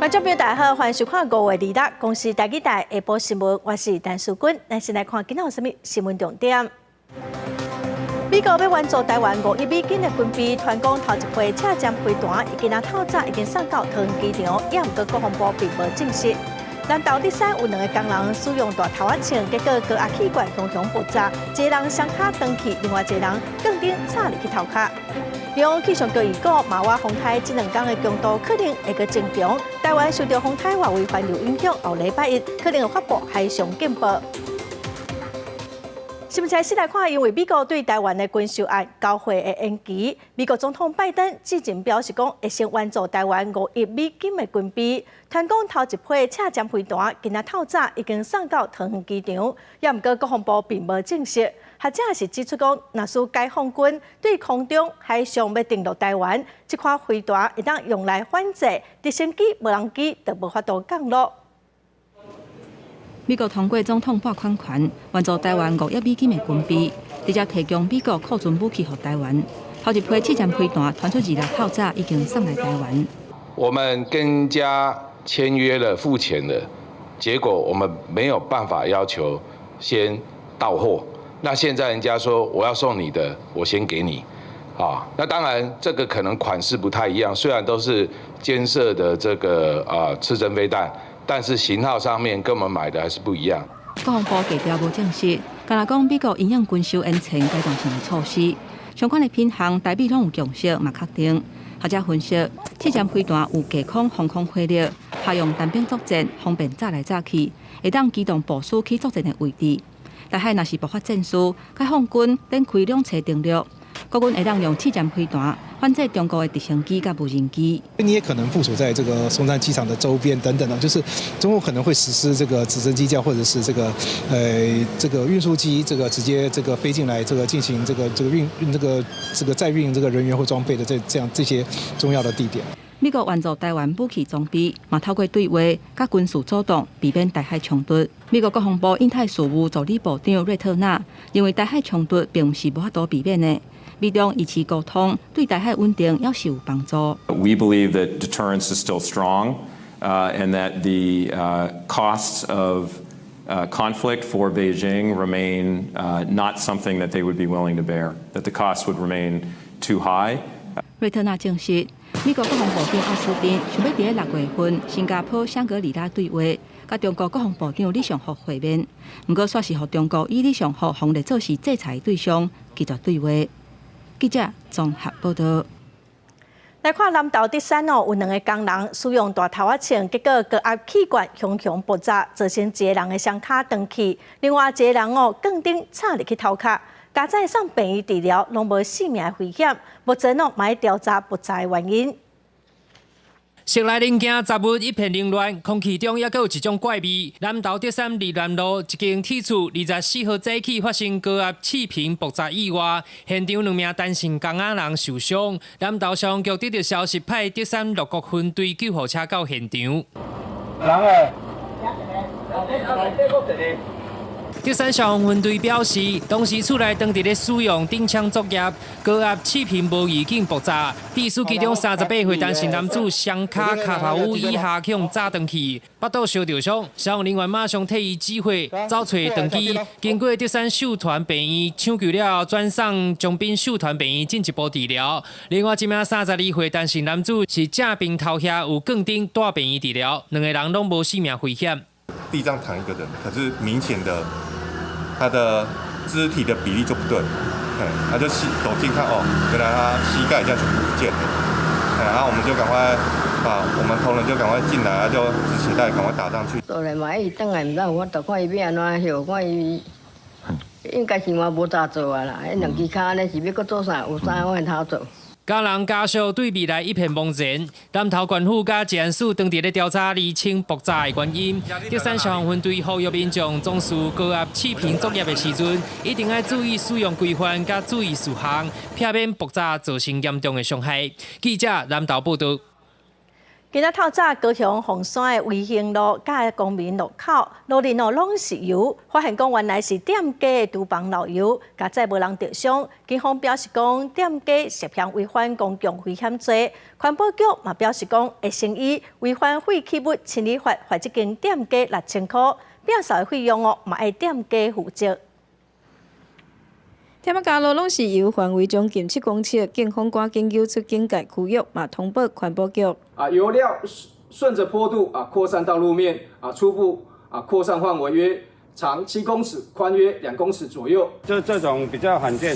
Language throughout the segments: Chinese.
观众朋友大家好，欢迎收看5月2日公司台记台下晡新闻，我是陈淑君。咱先来看今仔有什么新闻重点。美国要援助台湾5亿美金的军备，传讲头一批车站飞弹已经透早已经送到桃园机场，也毋过国防部并无证实。南投第三有2个工人使用大头仔枪，结果高压气管熊熊爆炸，一个人双脚断去，另外一个人更顶插入去头壳。中央气象局预告，马瓦风台这2天的强度可能会阁增强，台湾受到风台外围环流影响，后礼拜一可能会发布海上警报。新闻开始来看，因为美国对台湾的军售案交会的延期，美国总统拜登之前表示讲，会先援助台湾5亿美金的军备。传讲头一批车站飞弹今仔透早已经送到桃园机场，也毋过国防部并无证实。学者是指出讲，若是解放军对空中、海上要登陆台湾，这款飞弹会当用来反制直升机、无人机，就无法度降落。美国通过总统拨款权，援助台湾5亿美金的军备，直接提供美国库存武器给台湾。头一批气战飞弹传出2日透早已经送来台湾。我们跟人家签约了、付钱了，结果我们没有办法要求先到货。那现在人家说我要送你的，我先给你，啊，那当然这个可能款式不太一样，虽然都是监射的这个刺针飞弹。但是型号上面跟我们买的还是不一样。国防部低调无证实，敢若讲美国因应军售延前阶段性的措施，相关的品项台币拢有共识嘛确定。学者分析，气战飞弹有隔空、防空火力，效用单兵作战，方便炸来炸去，会当机动部署去作战的位置。台海若是爆发战事，解放军展开2侧登陆，国军会当用气战飞弹反制中国的直升机甲无人机。你也可能部署在这个松山机场的周边等等的，就是中国可能会实施这个直升机架或者是这个运输机直接飞进来进行载运人员或装备的这些重要的地点。美国援助台湾武器装备，嘛透过对话甲军事主动，避免台海冲突。美国国防部印太事务助理部长瑞特纳认为，台海冲突并不是无法度避免的。美中一起沟通，对台海稳定也是有帮助。We believe that deterrence is still strong, and that the costs of conflict for Beijing remain not something that they would be willing to bear. That the costs would remain too high. 瑞特纳证实，美国国防部长奥斯汀想要在6月份新加坡、香格里拉对话，甲中国国防部长李尚福会面。不过，却是和中国以李尚福方列做是制裁对象，拒绝对话。记者综合报道。来看南投第三有2个工人使用大头仔枪，结果高压气管熊熊爆炸，造成一个人的双脚断去，另外一个人更顶插入去头壳。家在送病院治疗，拢无性命危险。目前嘛调查爆炸的原因。室内零件杂物一片凌乱，空气中也有一种怪味。南投德山立南路一间铁厝24号早起发生高压气瓶爆炸意外，现场2名单身工仔人受伤。南投消防局得到消息，派德山6国分队救护车到现场。德山消防分队表示，当时厝内当伫咧使用顶枪作业，高压气瓶无预警爆炸，地司其中38岁单身男子双脚脚头以下向炸断去，腹肚烧着伤。消防人员马上替伊指挥，找找动机。经过德山秀团病院抢救了后，转送中滨秀团病院进一步治疗。另外一名32岁单身男子是正病头下有更顶大病院治疗，2个人拢无性命危险。地上躺一个人，可是明显的他的肢体的比例就不对，他就走近看哦，原来他膝盖这样全部不见了，然后我们就赶快把我们同仁就赶快进来，就止血带赶快打上去。倒来嘛，伊等来唔知有法度，看伊要安怎休，看伊应该生活无咋做啊啦，迄2支骹安尼是要搁做啥？有啥我通做？家人家属对未来一片茫然。南投县府甲治安署当地咧调查厘清爆炸的原因。德山消防分队呼吁民众从事高压气瓶作业的时阵，一定要注意使用规范，甲注意事项，避免爆炸造成严重的伤害。记者南投报道。今仔透早，高雄凤山的卫兴路甲公民路口路面拢是油，发现讲原来是店家的厨房漏油，加载无人着伤。警方表示讲，店家涉嫌违反公共危险罪。环保局嘛表示讲，会审以违反废弃物清理法罚这间店家6000块，变售的费用嘛爱店家负责。店家路拢是油，范围将近7公尺，警方赶紧揪出警戒区域，嘛通报环保局。油料顺着坡度扩散到路面初步扩散范围约长7公尺，宽约2公尺左右。这种比较罕见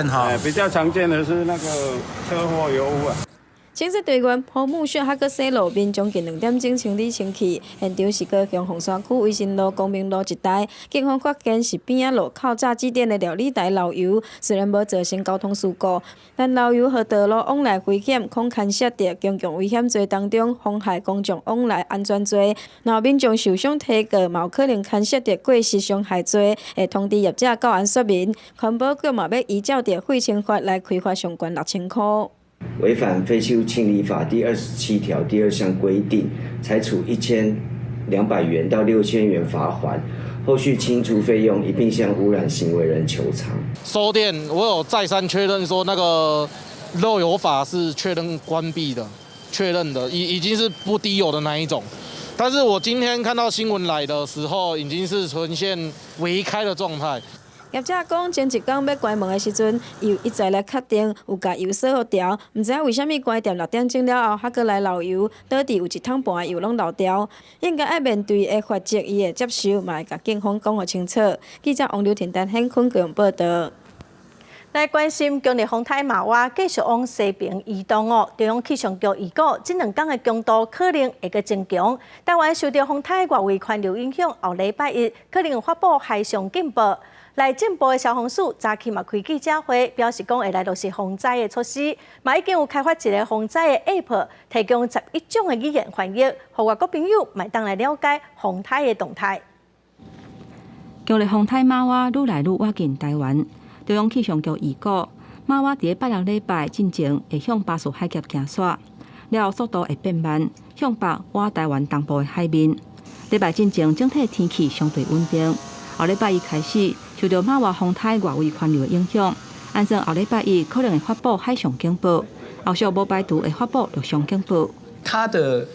哈。比较常见的是那个车祸油污警察队员铺木屑，还阁洗路面，将近2点钟清理清气。现场是高雄凤山区卫生路、公民路一带，警方发现是边仔路口炸鸡店的料理台漏油，虽然无造成交通事故，但漏油和道路往来危险，恐牵涉到公共危险罪当中妨害公众往来安全罪。若民众受伤提告，嘛有可能牵涉到过失伤害罪，会通知业者到案说明。环保局嘛要依照着废清法来开罚相关6000块。违反废弃物清理法第27条第2项规定，裁处1200元到6000元罚款，后续清除费用一并向污染行为人求偿。收店我有再三确认说那个漏油法是确认关闭的，确认的已经是不滴油的那一种。但是我今天看到新闻来的时候，已经是呈现微开的状态。业者讲，前一天要关门的时阵，又一再来确定有甲油锁好掉，唔知为虾米关店6点钟了后，还阁来漏油，倒伫有1桶半的油拢漏掉，应该爱面对的罚则，伊会接受，嘛会甲警方讲个清楚。记者王柳田、陈显坤高雄报道。来关心强烈风台马哇继续往西边移动中央气象局预告，这2天的强度可能会阁增强。台湾受到风台外围环流影响，后礼拜一可能有发布海上警报。来进步的消防署早起嘛开记者会，表示讲会来就是防灾的措施，嘛已经有开发一个防灾的 App， 提供11种的语言翻译，互外国朋友买当来了解风台的动态。强烈风台马哇愈来愈靠近台湾，中央气象局预告，马哇伫8日礼拜进前会向巴士海峡行煞，了后速度会变慢，向北挖台湾东部的海面。礼拜进前整体天气相对稳定，后礼拜一开始。受到马哇风台外围环流的影响，按算后礼拜一可能会发布海上警报，后续无排除会发布陆上警报。它的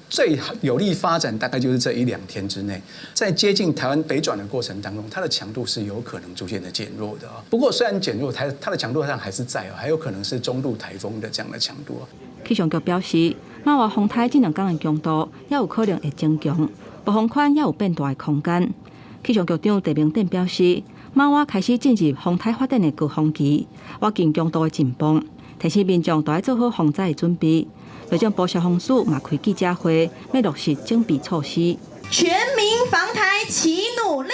最有利发展大概就是这1-2天之内，在接近台湾北转的过程当中，它的强度是有可能逐渐的减弱的不过虽然减弱，它的强度上还是在还有可能是中度台风的这样的强度气象局表示，马哇风台这2天的强度也有可能会增强，暴风圈也有变大的空间。气象局长陈明典表示，马哇开始进入风台发展的高峰期，挖进强度的进步，提醒民众都要做好防灾的准备。内政部消防署嘛开记者会，要落实整备措施。全民防台齐努力，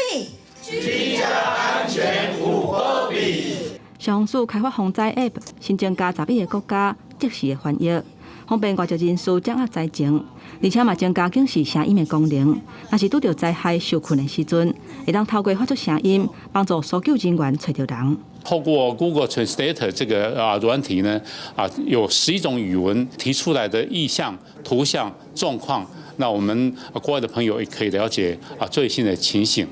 居家安全无保庇。消防署开发防灾 App， 新增加11个国家即时的翻译，方便外籍人士掌握灾情。而且嘛，增加警示声音的功能，若是拄到灾害受困的时阵，会当透过发出声音，帮助搜救人员找到人。透过 Google Translate 这个软体呢，有11种语文提出来的意象、图像、状况，那我们国外的朋友也可以了解最新的情形。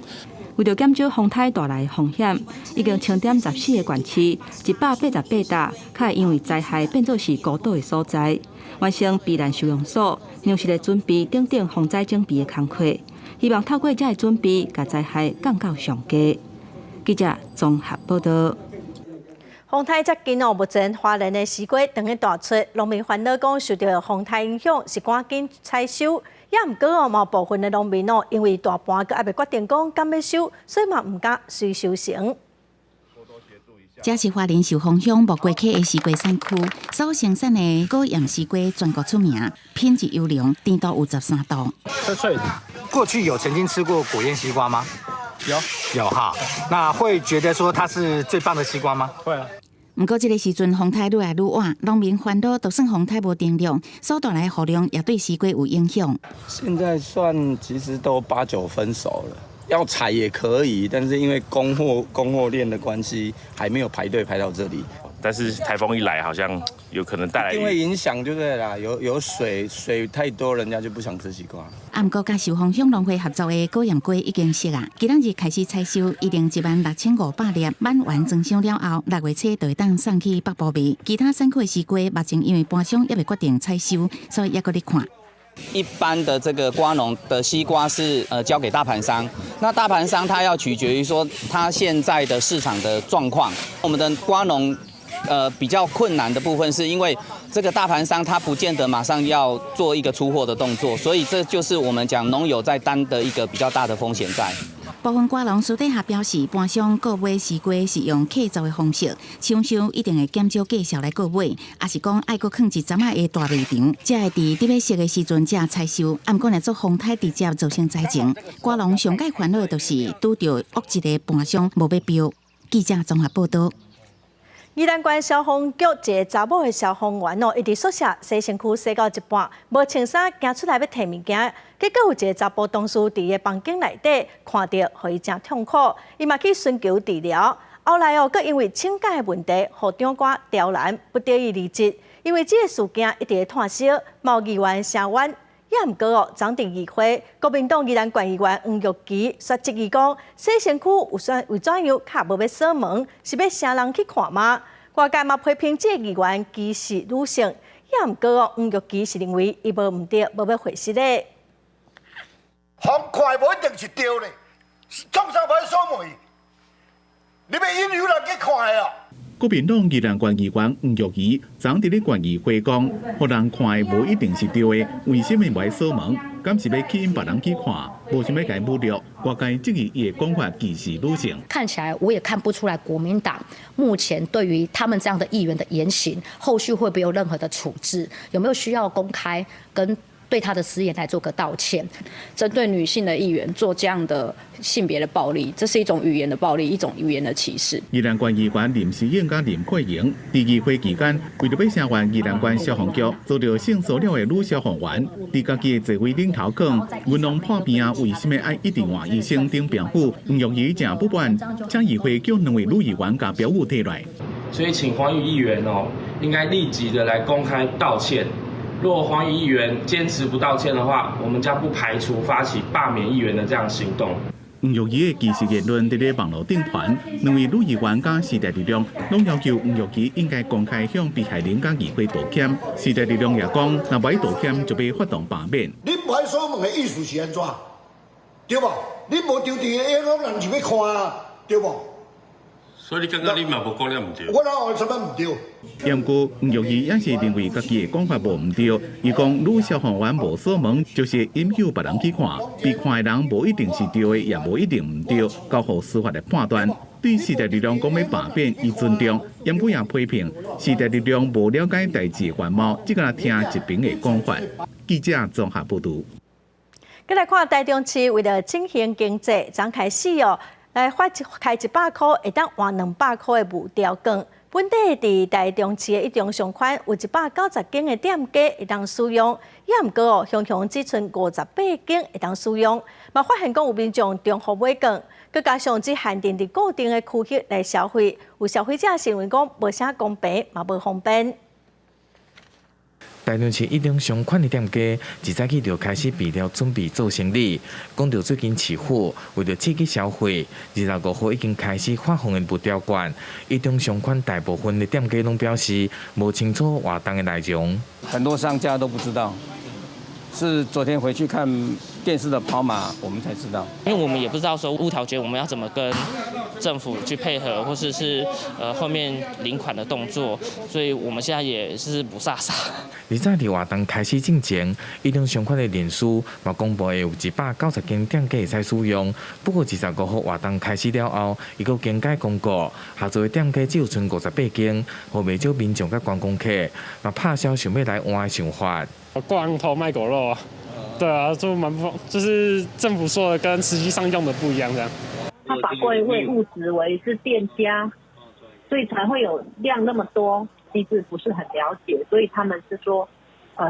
为了减少风台带来的风险，已经清点14个县市，188笪，较会因为灾害变作是孤岛的所在，完成避难收容所、粮食的准备等等防灾整备的工作，希望透过这个准备，把灾害降到上低。记者综合报道。风台接近目前花莲的西瓜等于大出，农民烦恼讲受到风台影响，是赶紧采收。也毋过嘛，部分的农民因为大半个还未决定讲敢要收，所以嘛毋敢随收成。这是花莲寿丰乡木瓜溪的西瓜产区，所生产的果样西瓜全国出名，品质优良，甜度有13度。脆脆的。过去有曾经吃过果验西瓜吗？有哈。那会觉得说它是最棒的西瓜吗？会啊。不过这个时阵风台愈来愈晚，农民烦恼就算风台无定量，所带来的雨量也对西瓜有影响。现在算其实都8、9分熟了，要采也可以，但是因为供货链的关系，还没有排队排到这里。但是台风一来，好像有可能带来一定会影响，就对啦。有水太多，人家就不想吃西瓜。不过，甲寿丰乡农会合作的果薹瓜已经熟啊，今日开始采收，一定16500粒，满完装箱了后，6月初就会当送去北部卖。其他产区的西瓜，目前因为搬箱也未决定采收，所以也搁咧看。一般的这个瓜农的西瓜是交给大盘商，那大盘商他要取决于说他现在的市场的状况。我们的瓜农比较困难的部分是因为这个大盘商他不见得马上要做一个出货的动作，所以这就是我们讲农友在担的一个比较大的风险在。部分瓜农私底下表示，搬箱购买西瓜是用客造的方式，厂商一定会减少价数来购买，也是讲爱搁放一阵仔的大卖场，才会伫特别熟的时阵才采收。不过，若做风台直接造成灾情，瓜农上界烦恼的就是拄到恶质的搬箱无要标。记者综合报道。宜兰县消防局一个查某的消防员伊伫宿舍洗身躯洗到一半，无穿衫，行出来要摕物件，结果有一个查甫同事伫个房间内底看到，互伊真痛苦，伊嘛去寻求治疗。后来佫因为请假的问题，互长官刁难，不得已离职。因为这个事件一直在炭烧，毛议员声援。也毋过昨天议会，国民党宜兰县议员黄玉琪说质疑讲，洗身躯为怎样卡无要锁门，是要啥人去看吗？外界嘛批评这个议员歧视女性，也毋过黄玉琪是认为伊无毋对，无要回事咧。互看无一定是对咧，创啥无要锁门？你要引诱人去看的啊？国民党宜兰县议员黄玉琪昨伫咧县议会讲，互人看的无一定是对的，为什么袂锁门？敢是要吸引别人去看，无想要甲伊侮辱。外界质疑伊的讲法歧视女性。看起来我也看不出来，国民党目前对于他们这样的议员的言行，后续会不会有任何的处置？有没有需要公开跟对他的私言来做个道歉？针对女性的议员做这样的性别的暴力，这是一种语言的暴力，一种语言的歧视。宜兰县议员林时英甲林佩莹伫议会期间，为了要声援宜兰县消防局遭到性骚扰的女消防员，伫家己的座位顶头讲，运动破病啊，为什么爱一直换医生顶辩护？黄玉琪正不满，请议会叫2位女议员甲标语摕来。所以，请黄玉议员应该立即的来公开道歉。若黄玉议员坚持不道歉的话，我们将不排除发起罢免议员的这样行动。黄玉琪的歧视言论伫咧网络顶传，2位女议员甲时代力量拢要求黄玉琪应该公开向被害人甲议会道歉。时代力量也讲，若袂道歉就要发动罢免。你歹锁门的意思是安怎？对无？你无丢地的影响人就要看啊，对无？所以你感觉你嘛无讲了唔对？我哪有什么唔对？也毋过，黄玉琪也是认为家己的讲法无唔对。伊讲，女消防员无锁门，就是引诱别人去看，被看的人无一定是对的，也无一定唔对，交予司法的判断。对时代力量讲要罢免，伊尊重，也不也批评时代力量无了解代志的原貌，只敢听一边的讲法。记者综合报道。再来看台中市为了振兴经济，昨开始来开100块，会当换200块的木条羹。本地伫台中市的一中上款有190间的店家会当使用，也毋过雄只剩58间会当使用。嘛发现讲有民众重复买羹，佮加上只限定伫固定的区域来消费，有消费者认为讲无啥公平，嘛无方便。台中市一中上款的店家，自早起就开始备料准备做生意。讲到最近市府为了刺激消费，25号已经开始发放的木条券。一中上款大部分的店家拢表示，无清楚活动的内容。很多商家都不知道，是昨天回去看电视的跑马，我们才知道。因为我们也不知道说无条件我们要怎么跟政府去配合，或者是后面领款的动作，所以我们现在也是不飒飒。而在伫活动开始之前，一中上款的人数嘛公布有190间店家会使使用。不过25号活动开始了后，伊佫更改公告，下座的店家只有剩58间，互袂少民众甲观光客嘛拍消想要来换的想法。光头卖狗肉啊，对啊，就是政府说的跟实际上用的不一样这样。他法规会误指为是店家，所以才会有量那么多。其实不是很了解，所以他们是说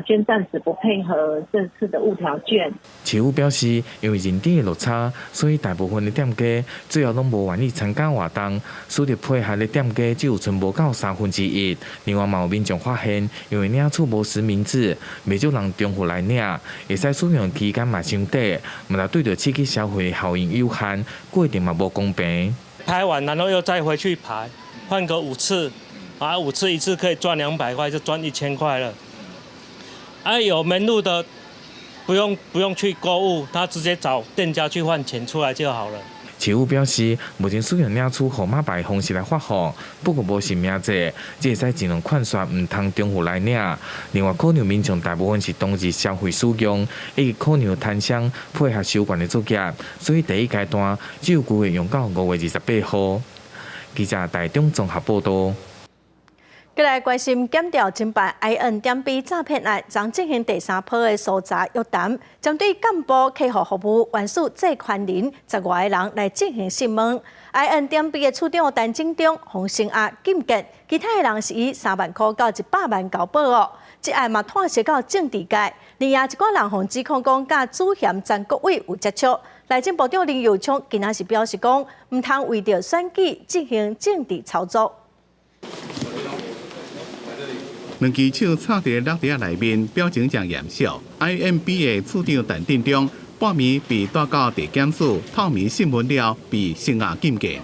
先暂时不配合这次的物条件。市府表示，因为人力的落差，所以大部分的店家最后拢无愿意参加活动，所以配合的店家只有剩无到1/3。另外，嘛有民众发现，因为领取无实名制，未少人重复来领，会使使用期间嘛伤短，嘛对着刺激消费效应有限，过程嘛无公平。排完然后又再回去排，换个5次，5次一次可以赚200块，就赚1000块了。有门路的不用去购物，他直接找店家去换钱出来就好了。市府表示，目前使用领取号码牌方式来发放，不过无实名制，只会使尽量款刷，唔通重复来领。另外，可能民众大部分是当日消费使用，以及可能摊商配合收管的作业，所以第一阶段只有估计用到5月28号。记者台中综合报道。再来关心检调侦办 IN.B 诈骗案，将进行第3波的搜查约谈，针对干部、客户服务员属这款人15个人来进行讯问。IN.B 的处长陈景中、洪胜压禁见，其他的人是以3万块到100万交保哦。这案嘛拓涉到政治界，另外一寡人互指控讲甲主嫌张国伟有接触。内政部长林佑昌今仔是表示讲，唔通为着选举进行政治操作。两支手插在落地内面，表情真严肃。INB 的处长陈定中半暝被带到地检署透明讯问了，被声押禁见。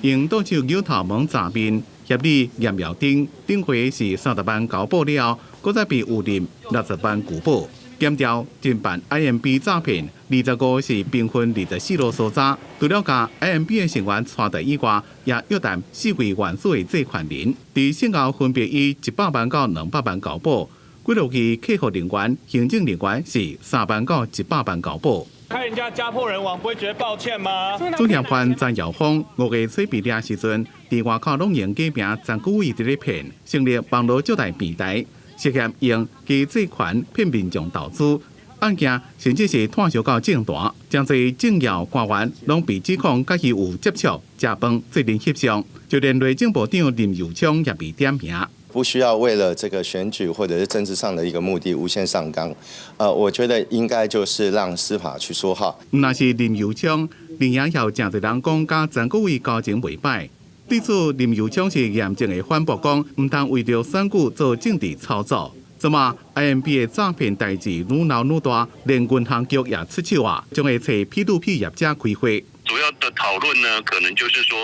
用倒手扭头毛诈面，协理严耀丁顶回是30万交保了，搁再被误认60万拒保。检调侦办 INB 诈骗，25是兵分24路所查。除了甲 INB 的成员带在以外，也约谈4位原属的这款人，伫先后分别以100万到200万交保，几落去客服人员、行政人员是3万到100万交保。看人家家破人亡，不会觉得抱歉吗？主嫌犯张耀峰5月初毕业时阵，伫外口拢用假名张国伟伫咧骗，成立网络借贷平台。涉嫌用其借款骗民众投资，案件甚至是探烧到政坛，将侪政要官员拢被指控甲伊有接触、食饭、责任翕相，就连内政部长林佑昌也被点名。不需要为了这个选举或者是政治上的一个目的无限上纲，我觉得应该就是让司法去说话。那是林佑昌，另也有真侪人讲，甲张国伟交情袂歹。对此，林佑昌是严正的反驳讲，唔通为着选举做政治操作。怎么 INB 的诈骗代志愈闹愈大，连银行局也出手啊，将会找 P2P 业者开会。主要的讨论呢，可能就是说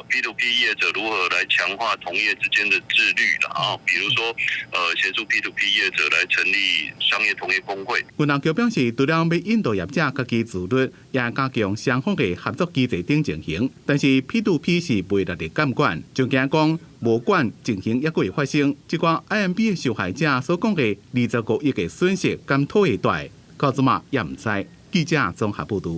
，P2P 业者如何来强化同业之间的自律了啊，比如说，协助 P2P 业者来成立商业同业公会。银行局表示，除了要引导业者家己自律，也加强双方的合作机制等进行，但是 P2P 是未落地监管，就惊讲无管情形抑佫会发生。这款 INB 的受害者所讲的25亿的损失，敢讨会大？到即嘛也唔知。记者综合报道。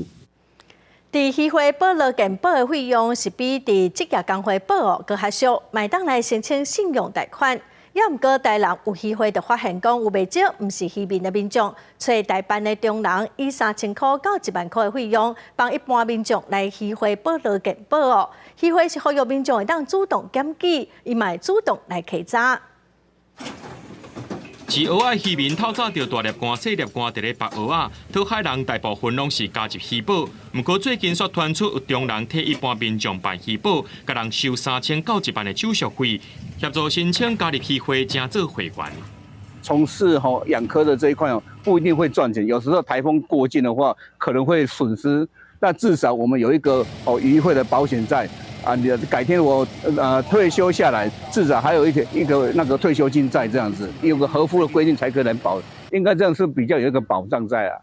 伫渔会保劳健保的费用是比伫职业工会保更较俗，麦当来申请信用贷款。也毋过，台南有渔会就发现讲，有袂少毋是渔民的民众，找代办的中人以3000块到1万块的费用，帮一般民众来渔会保劳健保哦。渔会是呼吁民众会当主动检举，伊嘛会主动来稽查。是蚵仔渔民透早就大粒竿、细粒竿伫咧绑蚵仔，讨海人大部分拢是加入渔保。不过最近却传出有中人替一般民众办渔保，甲人收3000到1万的手续费，协助申请加入渔会，加做会员。从事养科的这一块不一定会赚钱，有时候台风过境的话，可能会损失。那至少我们有一个渔会的保险在。你改天我退休下来，至少还有一个那个退休金在，这样子有个合符的规定才可能保，应该这样是比较有一个保障在啊。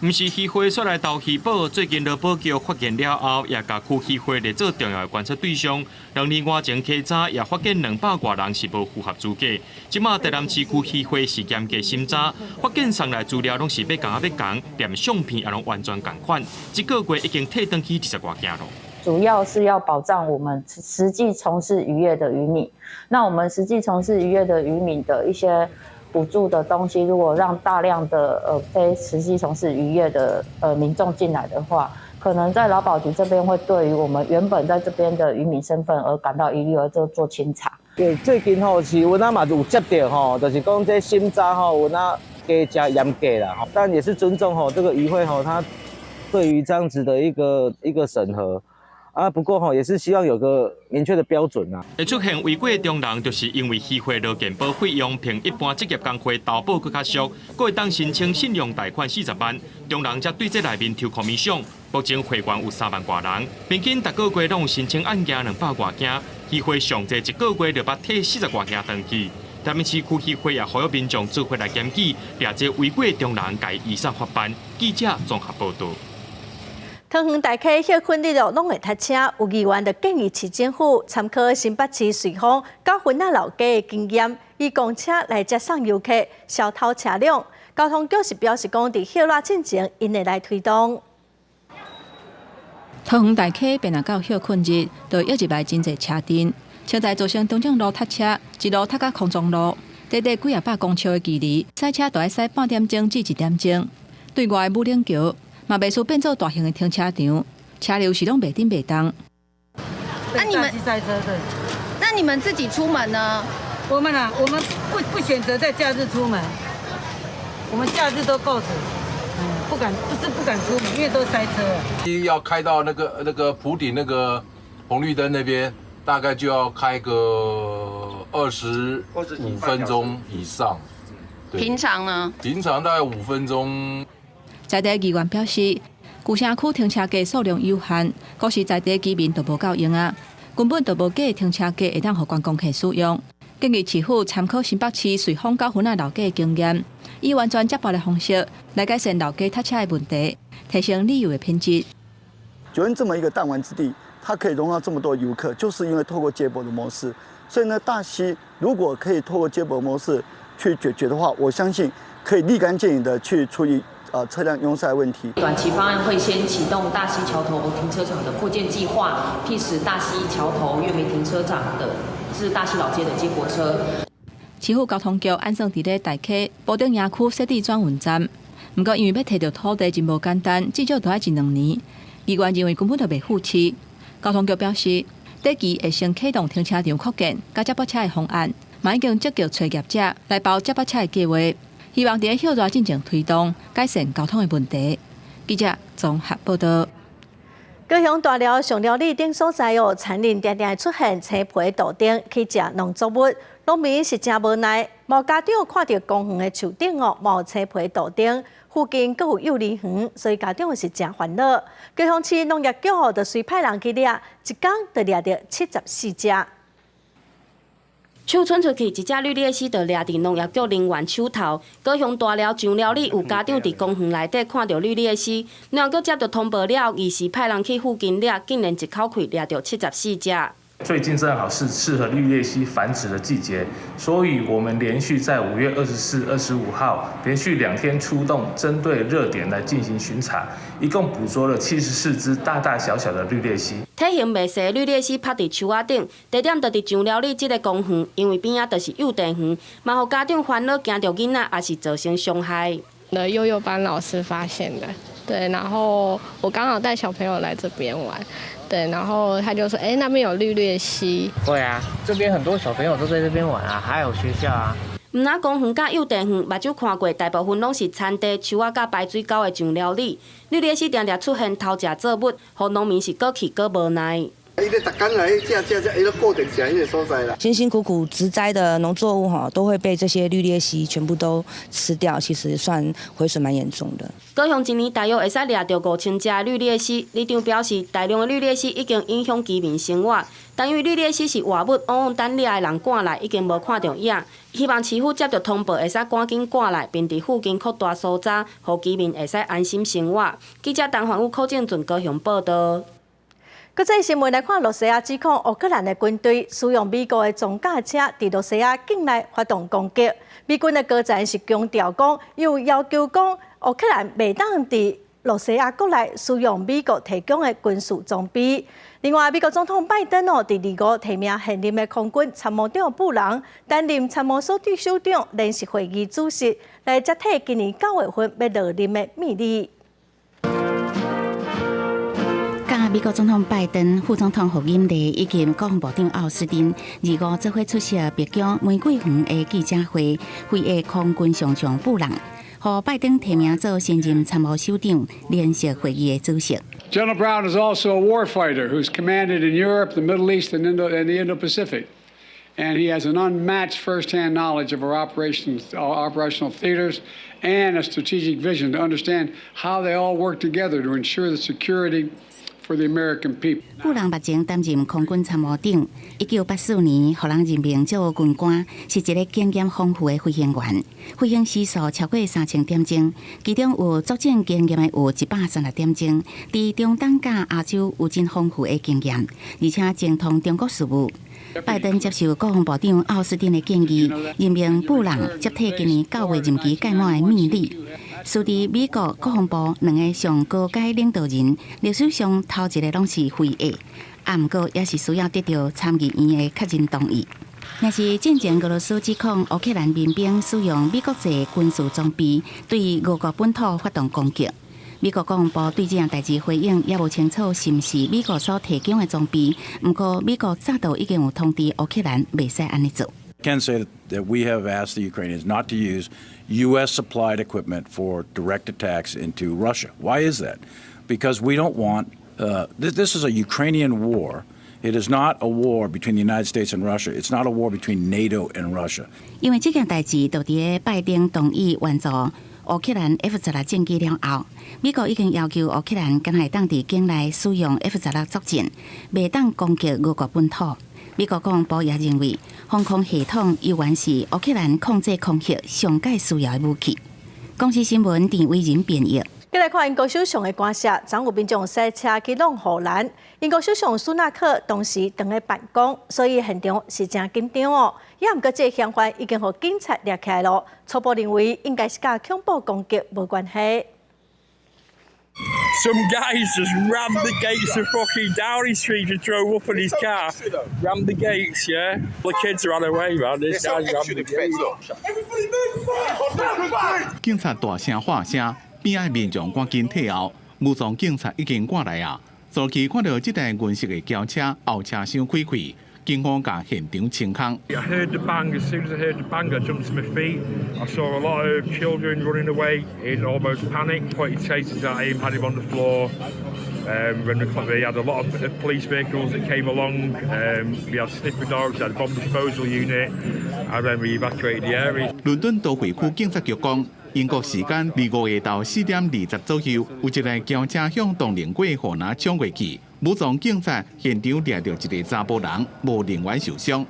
毋是渔会所来投渔保，最近劳保局发现了后，也甲区渔会列做重要的观察对象。2年外前稽查，也发现200多人是无符合资格。即马台南市区渔会是严格审查，发现送来资料拢是要共，连相片也拢完全共款。一个月已经退登去20多件咯。主要是要保障我们实际从事渔业的渔民。那我们实际从事渔业的渔民的一些补助的东西，如果让大量的非实际从事渔业的民众进来的话，可能在劳保局这边会对于我们原本在这边的渔民身份而感到疑虑，而做清查。最近是阮仔嘛有接到就是讲这审查阮仔加严格啦但也是尊重这个渔会它对于这样子的一个审核。不过也是希望有个明确的标准啊。会出现违规的中人，就是因为渔会劳健保费用比一般职业工会投保更较俗，佫会当申请信用贷款40万，中人才对这内面抽commission赏。目前会员有3万多人，平均逐个月拢有申请案件200多件，渔会上济一个月就捌摕40多件登记。台北市区渔会也呼吁民众自发来检举，抓这违规的中人，该依法发办。记者综合报道。桃园大溪歇困日落拢会塞车，有议员就建议市政府参考新北市瑞丰到云仔老街的经验，以公车来接送游客，小偷车辆。交通局是表示讲，伫歇落进前，因会来推动。桃园大溪便若到歇困日，就一直来真侪车阵，车在造成中正路塞车，一路塞到空中路，短短几百公尺的距离，塞车大概塞半点钟至1点钟。对外的武岭桥。嘛，袂输变做大型的停车场，车流是拢袂顶袂动。那你们塞车的？那你们自己出门呢？我们不选择在假日出门，我们假日都够着，不敢出门，因为都塞车了。要开到那个埔顶那个红绿灯那边，大概就要开个25分钟以上。平常呢？平常大概5分钟。在地议员表示，旧城区停车格数量有限，可是在地居民都无够用啊，根本就无假的停车格会当互观光客使用。建议市府参考新北市瑞丰到云仔老街的经验，以完全接驳的方式来改善老街塞车的问题，提升旅游的品质。九恩这么一个弹丸之地，它可以容纳这么多游客，就是因为透过接驳的模式。所以呢，大溪如果可以透过接驳模式去解决的话，我相信可以立竿见影的去处理。车辆拥塞问题，短期方案会先启动大溪桥头停车场的扩建计划，辟使大溪桥头月眉停车场的至大溪老街的接驳车。市府交通局按算伫咧大溪保定营区设置转运站，不过因为要摕到土地真无简单，至少都要1-2年。议员认为根本就袂付起。交通局表示，短期会先启动停车场扩建加接驳车的方案，嘛已经积极找业者来包接驳车的计划。希望在休热进程推动改善交通的问题。记者综合报道。高雄大寮上寮里等所在田林常常出现青皮豆丁去食农作物，农民是真无奈。某家长看到公园的树顶冒青皮豆丁，附近阁有幼儿园，所以家长是真烦恼。高雄市农业局就随派人去掠，一天就掠到74只。手伸出去，一只绿鬣蜥就掠伫农业局人员手头。高雄大寮上寮里有家长伫公园内底看到绿鬣蜥，农业局接到通报了，于是派人去附近掠，竟然一口气掠到74只。最近正好是适合绿鬣蜥繁殖的季节，所以我们连续在5月24、25号连续2天出动，针对热点来进行巡查，一共捕捉了74只大大小小的绿鬣蜥。体型袂细的绿鬣蜥趴伫树仔顶，地点就伫上寮里这个公园，因为边仔就是幼稚园，嘛互家长烦恼，惊到囡仔也是造成伤害。幼幼班老师发现的，对，然后我刚好带小朋友来这边玩。对，然后他就说：“那边有绿鬣蜥。”对啊，这边很多小朋友都在这边玩啊，还有学校啊。毋但公园甲幼稚园，目睭看过，大部分拢是田地、树仔甲排水沟的上寮里。绿鬣蜥常常出现偷食作物，互农民是过气过无奈。伊咧逐工来伊咧固定食迄个所在啦。辛辛苦苦植栽的农作物都会被这些绿鬣蜥全部都吃掉，其实算毁损蛮严重的。高雄一年大约会使掠到5000只绿鬣蜥，里长表示，大量的绿鬣蜥已经影响居民生活，但因为绿鬣蜥是活物，往往等掠的人赶来已经无看到影，希望市府接到通报会使赶紧赶来，并伫附近扩大搜查，互居民会使安心生活。记者陈焕武、柯正俊高雄报道。国际新闻来看，罗西亚指控乌克兰的军队使用美国的装甲车伫罗西亚境内发动攻击。美军的高层是强调讲，又要求讲乌克兰袂当伫罗西亚国内使用美国提供的军事装备。另外，美国总统拜登伫25提名现任的空军参谋长布朗担任参谋所长首长联席会议主席，来接替今年9月份要落任的米利。美国总统拜登、副总统贺锦丽以及国防部长奥斯汀25做伙出席白宫玫瑰园的记者会，会议空军上将布朗，和拜登提名做新任参谋首长联席会议的主席。General Brown is also a warfighter who's commanded in Europe, the Middle East, and the Indo-Pacific. And he has an unmatched first-hand knowledge of our operational theaters and a strategic vision to understand how they all work together to ensure the security for the American people. 布朗目前担任空军参谋长，1984年互人任命做军官，是一个经验丰富的飞行员。飞行时速超过3000点钟，其中有作战经验的有136点钟，在中东甲亚洲有真丰富的经验，而且精通中国事务。拜登接受国防部长奥斯汀的建议，任命布朗接替今年9月任期届满的密里。属于美国国防部2个上高阶领导人，历史上头一个拢是废役，不过也是需要得到参议院的确认同意。若是战前俄罗斯指控乌克兰民兵使用美国製軍事裝備對俄國本土發動攻擊。美國國防部對這樣代志回應也無清楚是唔是美國所提供的裝備，不過美國早就已經有通知烏克蘭袂使安尼做。Can say that we have asked the Ukrainians not to use U.S. supplied equipment for direct attacks into Russia. Why is that? Because we don't want this is a Ukrainian war. It is not a war between the United States and Russia. It's not a war between NATO and Russia. 因為這件代志，就喺拜登同意援助烏克蘭 F-16戰機了後，美國已經要求烏克蘭敢係當地境內使用 F-16作戰，袂當攻擊俄國本土。美國國防部也認為，防空系統依然是烏克蘭控制空襲上界需要的武器。公司新聞田偉仁編譯。再来看英国首相的官舍，昨有民众塞车去弄荷兰。英国首相苏纳克当时当在办公，所以现场是真紧张哦。也毋过，这嫌犯已经和警察抓起来了，初步认为应该是甲恐怖攻击无关系。Some guys just rammed the gates of fucking Downing Street and drove up in his car. Rammed the gates, yeah. The kids ran away, man. This guy's rammed the gates. 警察大声喊声。边仔民众赶紧退后，武装警察已經趕來啊！早期看到這台銀色的轎車後車廂開開，警方甲現場清空。I heard the bang. As soon as I heard the bang, I jumped to my feet. I saw a lot of children running away in almost panic. Pointed tasers at him, had him on the floor. We had a lot of police vehicles that came along. We had sniffer dogs, we had a bomb disposal unit, and then we evacuated the area. 倫敦都會區警察局講。英國時間25日到4點20左右，有一台轎車向東寧街河南衝過去，武裝警察現場抓到一個查甫人，無人員受傷。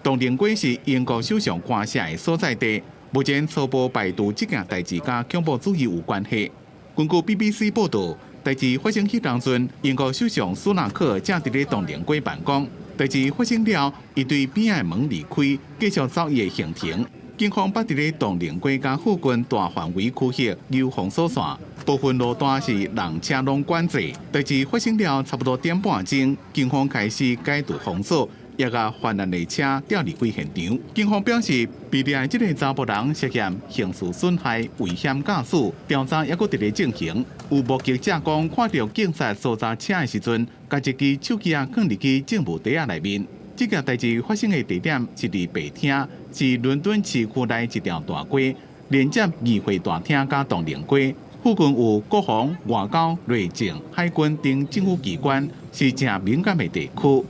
東寧街是英國首相官舍的所在地，目前初步排除這件代志甲恐怖主義有關係。根據 BBC 報道，代志發生迄當陣，英國首相蘇納克正佇咧東寧街辦公。代志發生了，伊對邊仔門離開，繼續走伊的行程。警方捌佇咧東寧街甲附近大範圍區域有封鎖線，部分路段是人車攏管制。代志發生了差不多點半鐘，警方開始解除封鎖，也甲犯案的車調離開現場。警方表示，被抓的這個查甫人涉嫌刑事損害、危險駕駛，調查也佫佇咧進行。有目擊者講，看到警察搜查車的時陣，甲一支手機放入去證物袋仔內面。這件代志發生的地點是伫白廳，是倫敦市區內一條大街，連接議會大廳甲東寧街。附近有國防、外交、內政、海軍等政府機關，是正敏感的地區。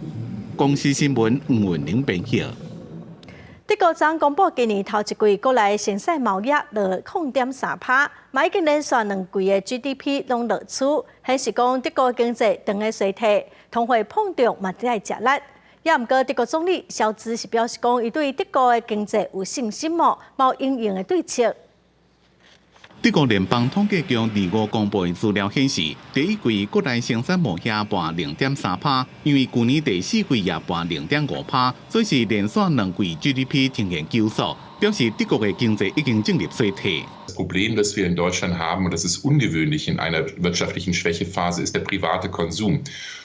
公司新聞吳文玲編輯。德國昨公布今年頭一季國內生產貿易落0.3%，嘛已經連續2季的 GDP 攏落處，顯示講德國經濟長嘅衰退，通貨膨脹嘛在食力。也毋過，德國總理肖茲是表示講，伊對德國的經濟有信心哦，冇應用的對策。德國聯邦統計局25公布的資料顯示，第一季國內生產貿易盤0.3%，因為去年第四季也盤0.5%，所以是連續2季 GDP 呈現減速。表示德国的经济已经进入衰退。Das Problem, das wir in Deutschland haben, und das ist ungewöhnlich in einer wirtschaftlichen Schwächephase, ist der private Konsum.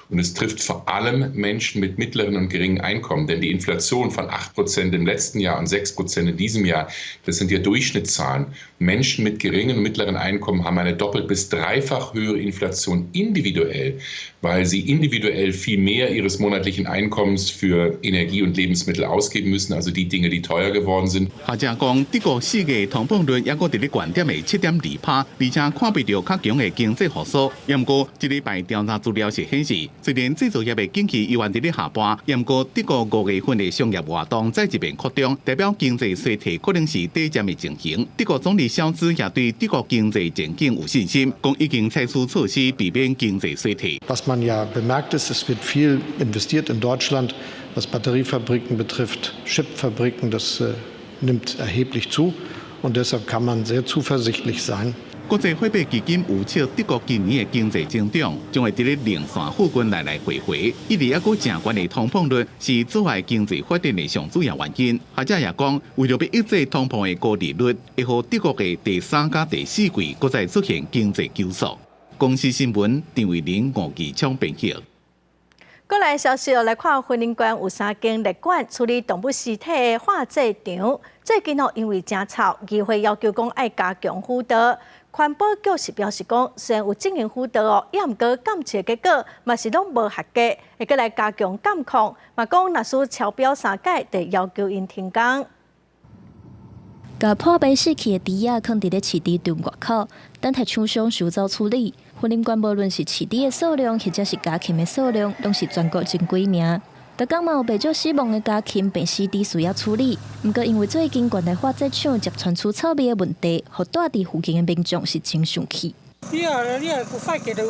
Und es trifft vor allem Menschen mit mittleren und geringen Einkommen. Denn die Inflation von 8% im letzten Jahr und 6% in diesem Jahr, das sind ja Durchschnittszahlen. Menschen mit geringen und mittleren Einkommen haben eine doppelt bis dreifach höhere Inflation individuell, weil sie individuell viel mehr ihres monatlichen Einkommens für Energie und Lebensmittel ausgeben müssen, also die Dinge, die teuer geworden sind. 学者讲，德国4月通膨率也搁伫咧悬点的7.2%，而且看不到较强的经济复苏。不过，这礼拜调查资料是显示，虽然制造业的景气依然伫咧下滑，不过德国5月份的商业活动再一遍扩张，代表经济衰退可能是短暂的情形。德国总理肖兹也对德国经济前景有信心，讲已经采取措施避免经济衰退。Was man ja bemerkt ist, es wird viel investiert in Deutschland, was Batteriefabriken betrifft, Chipfabriken, das nimmt erheblich zu und deshalb kann man sehr zuversichtlich sein. 国际货币基金预测德国今年的经济增长将会伫咧零线附近来回，一直还阁正悬的通膨率是阻碍经济发展的上主要原因。学者也讲，为了要抑制通膨的高利率，会予德国的第3甲第4季搁再出现经济收缩。公司新闻张伟玲、吴kỳ昌编辑。过来消息来看，婚姻馆有3间列馆处理动物尸体的化祭场，最近因为争吵，议会要求讲爱加强辅导。环保局是表示讲，虽然有进行辅导也毋过检测结果嘛是拢无合格，会搁来加强监控。嘛讲若需超标3届，得要求因停工。甲破败死去的猪仔放伫咧饲猪场外口，等待厂商收走处理。婚姻馆无论是饲猪的数量，或者是家禽的数量，拢是全国前几名。就讲嘛有袂少死亡的家禽病死猪需要处理，毋过因为最近关内化祭厂接传出臭味的问题，互住伫附近的民众是真生气。你有发觉到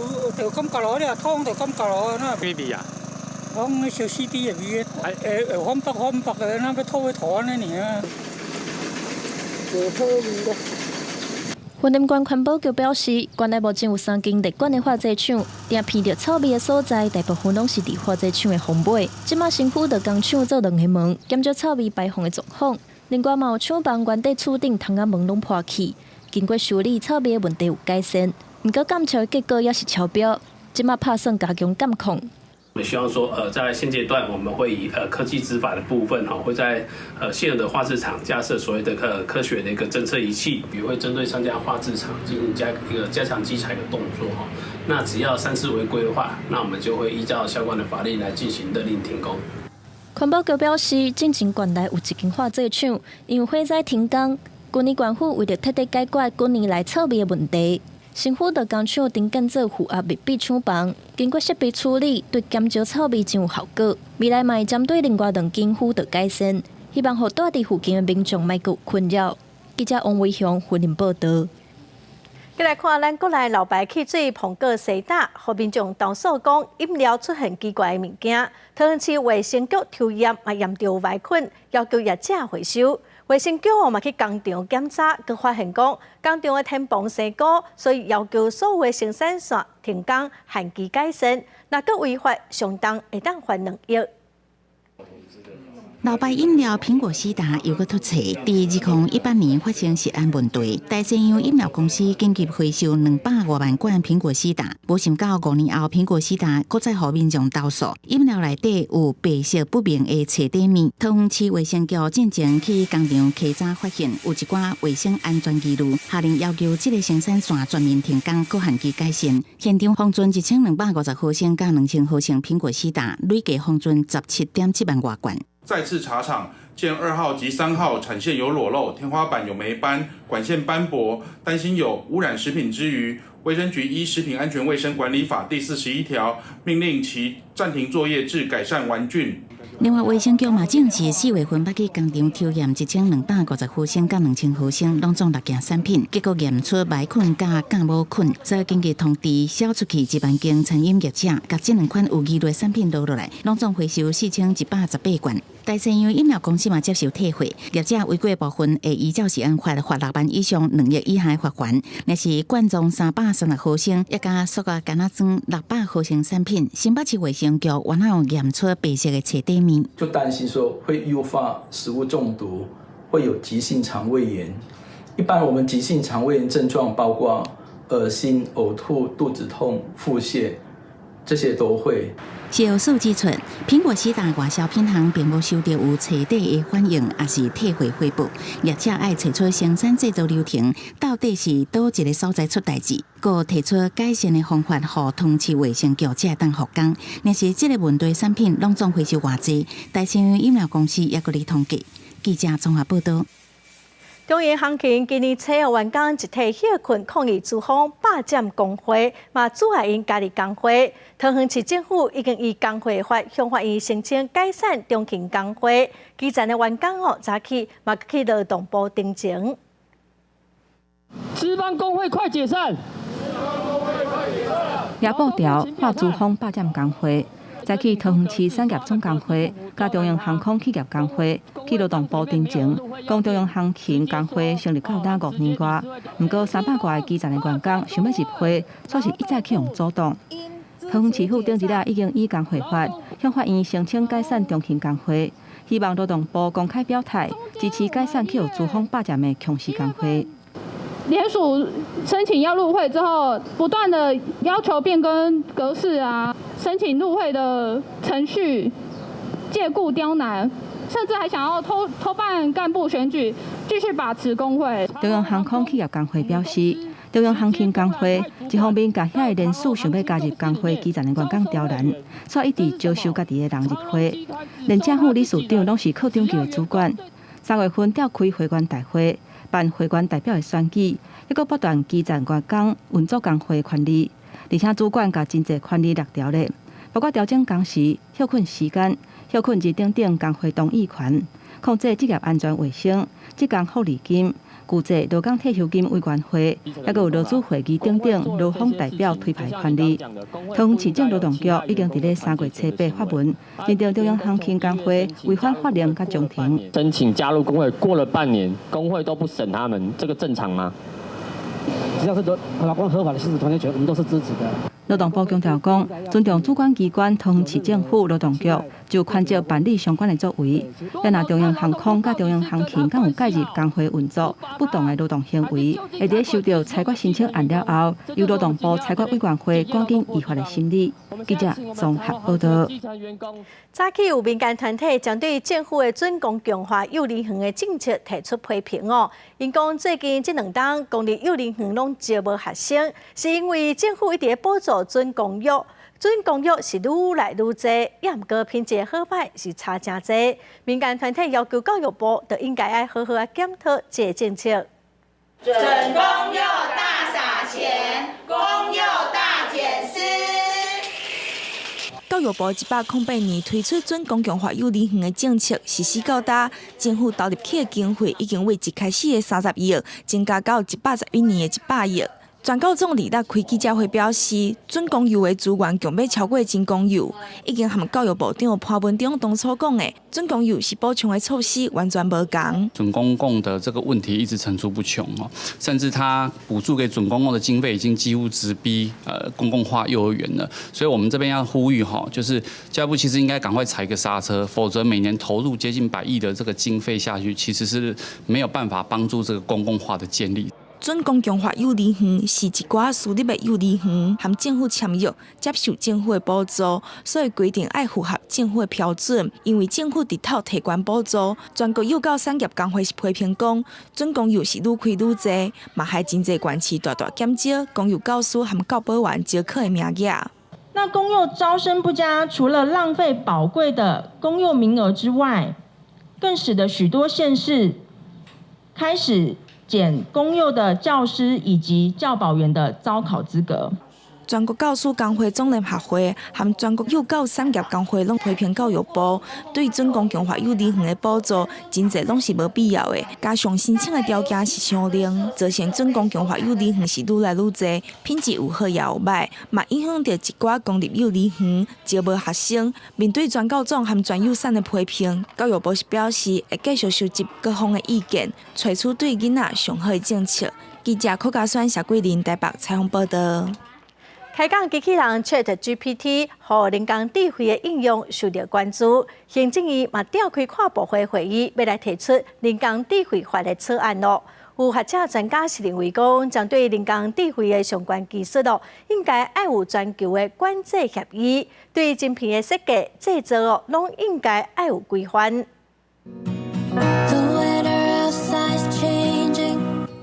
感觉咯，你汤就感觉咯，那咩味啊？讲小死猪的味，反白的，那个吐的安尼尔。婚姻馆环保局表示，馆内目前有3间列管的化祭厂，定闻到臭味的所在，大部分拢是伫化祭厂的风尾。即马新府就工厂做2个门，减少臭味排放的状况。另外，嘛有厂房原底厝顶窗仔门拢破去，经过修理，臭味的问题有改善。毋过检测结果也是超标，即马打算加强监控。我们希望说，在现阶段，我们会以科技执法的部分，会在现有的化制厂架设所谓的科学的一个侦测仪器，也会针对3家化制厂进行加强稽查的动作哈。那只要3次违规的话，那我们就会依照相关的法令来进行勒令停工。环保局表示，进前馆内有1间化制厂，因为火灾停工，今年县府为了彻底解决今年来臭味的问题。新府的工厂顶建做负压密闭厂房，经过设备处理，对减少臭味真有效果。未来嘛会针对另外2间辅导改善，希望互住伫附近的民众莫有困扰。记者王伟雄婚姻报道。再来看咱国内老牌汽水碰过西打，互民众投诉讲饮料出现奇怪的物件。桃园市卫生局抽验也验到歪菌，要求业者回收。卫生局嘛去工厂检查，佮发现讲工厂的天棚生菇，所以要求所有的生产线停工，限期改善。若佮违法，相当会当罚2亿。老牌饮料苹果西达又搁突袭，伫2018年发生食安问题，大西洋饮料公司紧急回收200多万罐苹果西达，无想到5年后，苹果西达搁再互民众投诉，饮料内底有白色不明的车底面。桃园市卫生局进前去工厂稽查，发现有一寡卫生安全记录，下令要求这个生产线全面停工，搁限期改善。现场封存1250毫升加2000毫升苹果西达，累计封存17.7万多罐。再次查厂，见2号及3号产线有裸漏，天花板有霉斑，管线斑驳，担心有污染食品之余，卫生局依《食品安全卫生管理法》第41条，命令其暂停作业至改善完竣。另外，卫生局嘛证实4月份捌去工厂抽验1250毫升甲2000毫升，拢总6件产品，结果验出霾菌甲酵母菌，所以根据通知销出去1万间餐饮业者，甲这2款有疑虑产品倒落来，拢总回收4118罐。大西洋饮料公司嘛接受退货，业者违规部分会依照食安法罚6万以上2亿以下罚款。若是罐装336毫升，一加塑胶干仔装600毫升产品，新北市卫生局完后验出白色的车底面。就担心说会诱发食物中毒，会有急性肠胃炎。一般我们急性肠胃炎症状包括恶心、呕吐、肚子痛、腹泻，这些都会。是有数指出，苹果4大外销品项并无收到有彻底的反应，也是退回回报。业者爱找出生产制造流程到底是倒一个所在出代志，佮提出改善的方法，互通气卫生局才当复工。若是这个问题产品拢总回收偌济，大成饮料公司也佮你统计。记者综合报道。中原航勤今年7号员工集体休困抗议资方霸占工会，嘛阻碍因家己工会。桃园市政府已经以工会法向法院申请解散中勤工会，基层的员工早起嘛去劳动部登情。资方工会快解散！也布条话资方霸占工会。早起桃园市产业总工会、甲中央航空企业工会去劳动部登情，讲中央航勤工会成立到达5年外，不过300多个基层的员工想要入会，却是一再去用阻挡。桃园市府顶一日已经以工会法向法院申请解散中勤工会，希望劳动部公开表态支持解散去有资方霸占的强势工会。联署申请要入会之后，不断的要求变更格式啊，申请入会的程序借故刁难，甚至还想要偷办干部选举，继续把持工会。中央航空企业工会表示，中央航勤工会一方面甲遐个人数想要加入工会基层的员工刁难，所以一直招收家己的人入会，连正副理事长拢是课长级的主管。3月份召开会员大会。办会员代表的选举，还佫不断基层员工运作工会权利，而且主管甲真侪权利落条例，包括调整工时、休困时间、休困日等等工会同意权，控制职业安全卫生、职工福利金、具制劳工退休金委员会，还佫有劳资会议等等劳方代表推派权利。桃园市政劳动局已经伫咧3月7日发文，认定中央航勤工会违反法令甲中庭。申请加入工会过了半年，工会都不审他们，这个正常吗？只要是劳工合法的薪资团体权，我们都是支持的。劳动部强调讲，尊重主管机关桃园市政府劳动局就宽照办理相关的作为。若若中央航空甲中央航勤敢有介入工会运作不当的劳动行为，会伫收到裁决申请案了后，由劳动部裁决委员会赶紧依法的审理。记者综合报道。早起有民间团体针对政府的准公共化幼儿园的政策提出批评因讲最近这2档公立幼儿园拢招无学生，是因为政府一直补助准公育是愈来愈多，也毋过品质好歹是差真多。民间团体要求教育部就应该要好好检讨这个政策。准公幼大撒钱，公幼大减师。教育部108年推出准公共化幼儿园的政策，实施到大，政府投入去的经费已经为一开始的30亿增加到111年的100亿。全教总理在开记者会表示，准公幼的资源强要超过真公幼，已经和教育部长潘文忠当初讲的准公幼是补充的措施完全无同。准公共的这个问题一直层出不穷甚至他补助给准公共的经费已经几乎直逼公共化幼儿园了，所以我们这边要呼吁就是教育部其实应该赶快踩个刹车，否则每年投入接近100亿的这个经费下去，其实是没有办法帮助这个公共化的建立。准公共化幼儿园是一寡私立的幼儿园，和政府签约，接受政府的补助，所以规定要符合政府的标准。因为政府直头提供补助，全国幼教产业工会是批评讲，准公幼是愈开愈多，嘛害真侪县市大减少公幼教师和教保员招考的名额。那公幼招生不佳，除了浪费宝贵的公幼名额之外，更使得许多县市开始减公幼的教师以及教保员的招考资格。全国教师工会总联合会和全国幼教产业工会拢批评教育部对准公共化幼儿园的补助，真侪拢是无必要的，加上申请的条件是伤零，造成准公共化幼儿园是愈来愈多，品质有好也有歹，嘛影响到一寡公立幼儿园招无学生。面对全教总和全幼产的批评，教育部是表示会继续收集各方的意见，找出对囡仔上好的政策。记者柯嘉轩、谢桂林台北采访报道。开讲机器人 ChatGPT 和人工智慧的应用受到关注，行政院嘛召开跨部会会议，要来提出人工智慧法的草案咯。有学者专家是认为讲，针对人工智慧的相关技术咯，应该要有全球的管制协议，对晶片的设计、制造哦，拢应该要有规范。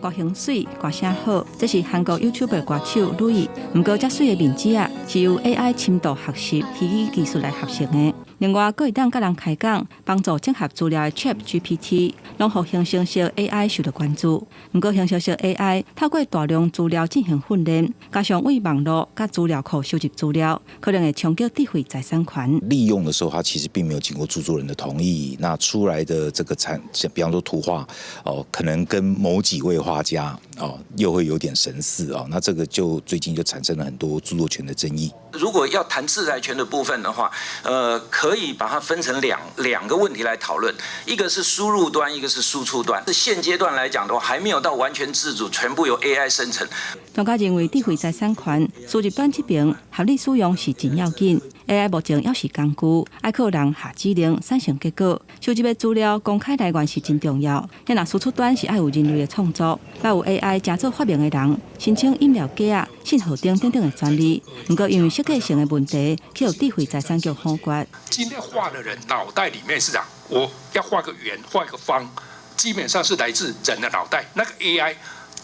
歌香水、歌声好，这是韩国 YouTuber 歌手鲁伊。不过，遮水的面子啊，是由 AI 深度学习虚拟技术来合成的。另外，佫会当甲人开讲，帮助整合资料的 ChatGPT， 拢互形成式 AI 受到关注。不过，形成式 AI 透过大量资料进行训练，加上为网络甲资料库收集资料，可能会冲击智慧财产权。利用的时候，它其实并没有经过著作人的同意，那出来的这个比方说图画可能跟某几位画家又会有点神似那这个就最近就产生了很多著作权的争议。如果要谈制裁权的部分的话，可以把它分成两个问题来讨论，一个是输入端，一个是输出端。现阶段来讲的话，还没有到完全自主，全部由 AI 生成。专家认为，智慧财产权输入端这边合理使用是真要紧。AI 目前也是工具，爱靠人下指令产生结果。收集的资料公开来源是真重要。若输出端是爱有人类的创作，要有 AI 假做发明的人申请饮料架啊、信号灯等等的专利。不过因为设计性的问题，去有智慧财产局判决。今天画的人脑袋里面是这样，我要画个圆，画一个方，基本上是来自人的脑袋。那个 AI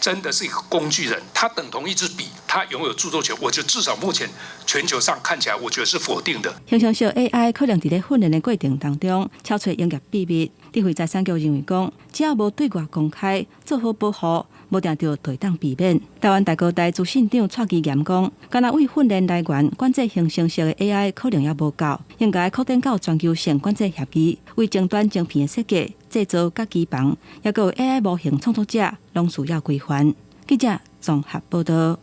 真的是一个工具人，它等同一支笔，它拥有著作权。我觉得至少目前全球上看起来，我觉得是否定的。形成式 AI 可能在咧训练的过程当中，敲出营业秘密。智慧财产局认为讲，只要无对外公开，做好保护，无定着对当避免。台湾大哥大资讯长蔡基严讲，敢若为训练来源管制形成式的 AI 可能也无够，应该扩展到全球性管制协议，为尖端晶片的设计、制造甲机房，也有 AI 模型创作者，拢需要规范。记者综合报道。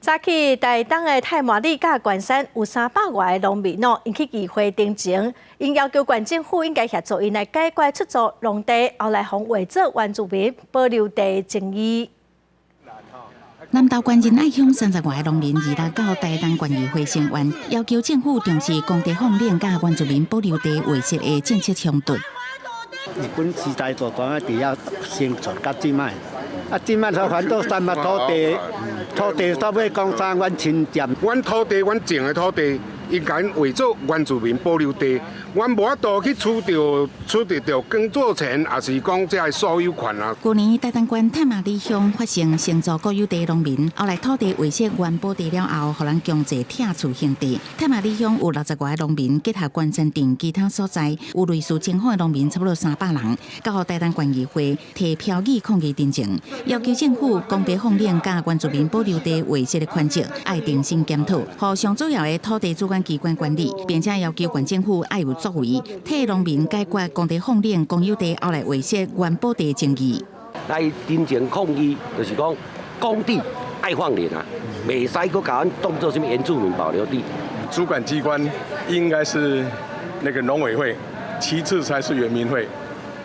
早起台东的太麻里甲关山有300外的农民引起议会定情，因要求县政府应该协助因来解决出租农地，后来互划作原住民保留地争议。南投县仁爱乡30外农民2日到台东县议会成员，要求政府重视公地放领甲原住民保留地划设的政策冲突。日本时代做党的地要生存甲即卖。即摆所反倒山脉土地到尾讲啥？阮亲占，阮土地，阮种的土地，应该划作原住民保留地。阮无法度去取得耕作权，也是讲这个所有权啊。去年台东县太麻里乡发生承租国有地农民，后来土地划设原保地了后，互人强制拆除现地。太麻里乡有60外农民，结合关山镇其他所在，有类似情况的农民差不多300人，到台东县议会提票语抗议定情，要求政府公平放领甲原住民保留地划设的款则，爱重新检讨，互上主要的土地主管机关管理，并且要求县政府爱有作为，替农民解决公地放领、公有地后来划设原保地争议。来真正抗议，就是讲公地爱放领啊，袂使佮甲阮当做什么原住民保留地。主管机关应该是那个农委会，其次才是原民会，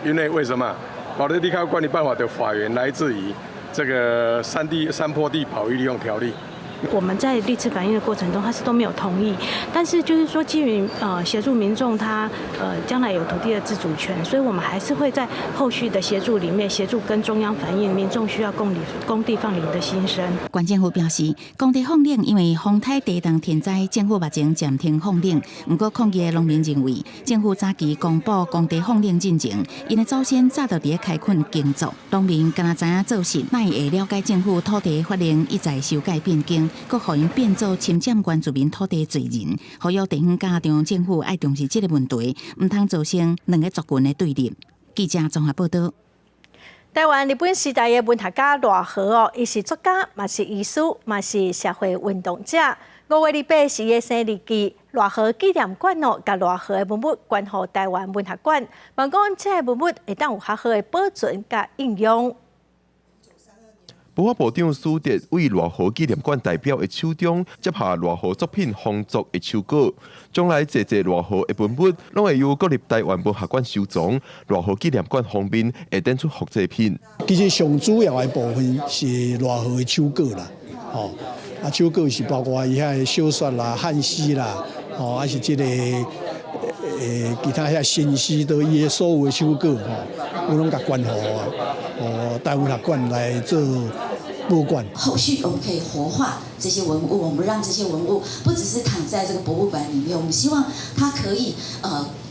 因为什么？保留地开发管理办法的法源来自于这个山坡地保育利用条例。我们在历次反映的过程中，他是都没有同意。但是就是说，基于协助民众他将来有土地的自主权，所以我们还是会在后续的协助里面协助跟中央反映民众需要公地放领的心声。县政府表示，公地放领因为风台地动天灾，政府目前暂停放领。不过抗议的农民认为，政府早期公布公地放领进程，因的祖先早就伫开垦耕作，农民敢若知影做事，哪会了解政府土地法令一再修改变更。佫互因变做侵占原住民土地罪人，呼吁地方家长政府爱重视这个问题，唔通造成两个族群的对立。记者综合报道。台湾日本时代的文学家赖和伊是作家，嘛是医师，嘛是社会运动者。5月28日是伊生日记，赖和纪念馆甲赖和的文物捐予台湾文学馆，望讲这个文物会当有较好的保存甲应用。文化部长苏德为赖和纪念馆代表的手中接下赖和作品创作的手稿，将来侪赖和的文物，拢会由国立台湾文学馆收藏。赖和纪念馆方面会展出复制品。其实上主要的部分是赖和的手稿啦，手稿是包括伊遐小说啦、汉诗啦，还是这个其他遐新诗都伊所有的手稿我拢甲关予台湾学馆来做博物馆。后续我们可以活化这些文物，我们让这些文物不只是躺在这个博物馆里面，我们希望它可以